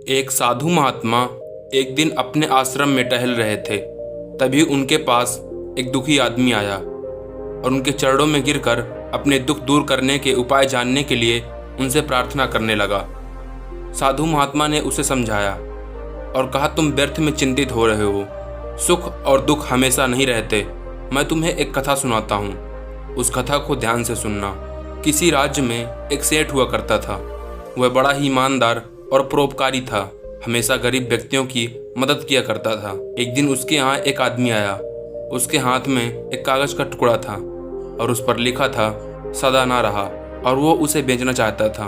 एक साधु महात्मा एक दिन अपने आश्रम में टहल रहे थे। तभी उनके पास एक दुखी आदमी आया और उनके चरणों में गिरकर अपने दुख दूर करने के उपाय जानने के लिए उनसे प्रार्थना करने लगा। साधु महात्मा ने उसे समझाया और कहा, तुम व्यर्थ में चिंतित हो रहे हो। सुख और दुख हमेशा नहीं रहते। मैं तुम्हें एक कथा सुनाता हूँ, उस कथा को ध्यान से सुनना। किसी राज्य में एक सेठ हुआ करता था। वह बड़ा ही ईमानदार और परोपकारी था। हमेशा गरीब व्यक्तियों की मदद किया करता था। एक दिन उसके यहाँ एक आदमी आया। उसके हाथ में एक कागज का टुकड़ा था और उस पर लिखा था, सदा ना रहा, और वो उसे बेचना चाहता था।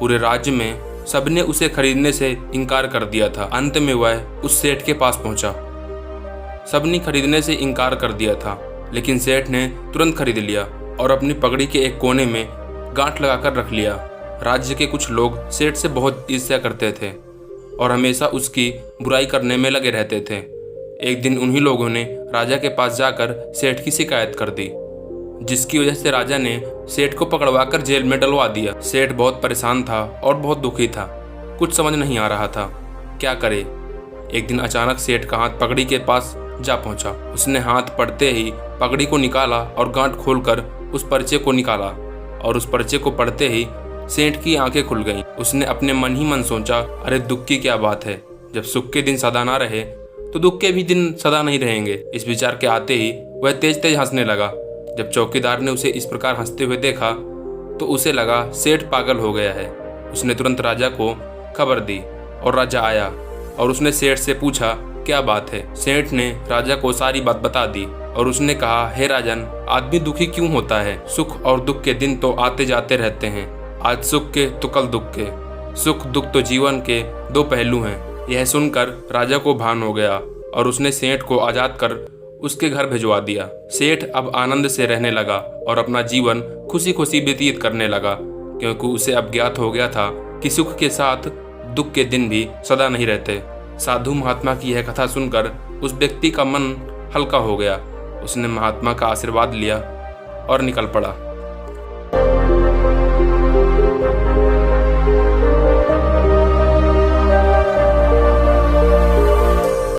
पूरे राज्य में सबने उसे खरीदने से इनकार कर दिया था। अंत में वह उस सेठ के पास पहुंचा। सबने खरीदने से इनकार कर दिया था, लेकिन सेठ ने तुरंत खरीद लिया और अपनी पगड़ी के एक कोने में गांठ लगाकर रख लिया। राज्य के कुछ लोग सेठ से बहुत ईर्ष्या करते थे और हमेशा उसकी बुराई करने में लगे रहते थे। एक दिन उन्हीं लोगों ने राजा के पास जाकर सेठ की शिकायत कर दी, जिसकी वजह से राजा ने सेठ को पकड़वाकर जेल में डलवा दिया। सेठ बहुत परेशान था और बहुत दुखी था। कुछ समझ नहीं आ रहा था क्या करे। एक दिन अचानक सेठ का हाथ पगड़ी के पास जा पहुंचा। उसने हाथ पड़ते ही पगड़ी को निकाला और गांठ खोलकर उस पर्चे को निकाला, और उस पर्चे को पढ़ते ही सेठ की आंखें खुल गईं। उसने अपने मन ही मन सोचा, अरे दुख की क्या बात है, जब सुख के दिन सदा ना रहे तो दुख के भी दिन सदा नहीं रहेंगे। इस विचार के आते ही वह तेज तेज हंसने लगा। जब चौकीदार ने उसे इस प्रकार हंसते हुए देखा तो उसे लगा सेठ पागल हो गया है। उसने तुरंत राजा को खबर दी और राजा आया और उसने सेठ से पूछा, क्या बात है। सेठ ने राजा को सारी बात बता दी और उसने कहा, हे राजन, आदमी दुखी क्यों होता है? सुख और दुख के दिन तो आते जाते रहते हैं। आज सुख के तो कल दुख के। सुख दुख तो जीवन के दो पहलू हैं। यह सुनकर राजा को भान हो गया और उसने सेठ को आजाद कर उसके घर भिजवा दिया। सेठ अब आनंद से रहने लगा और अपना जीवन खुशी खुशी व्यतीत करने लगा, क्योंकि उसे अब ज्ञात हो गया था कि सुख के साथ दुख के दिन भी सदा नहीं रहते। साधु महात्मा की यह कथा सुनकर उस व्यक्ति का मन हल्का हो गया। उसने महात्मा का आशीर्वाद लिया और निकल पड़ा।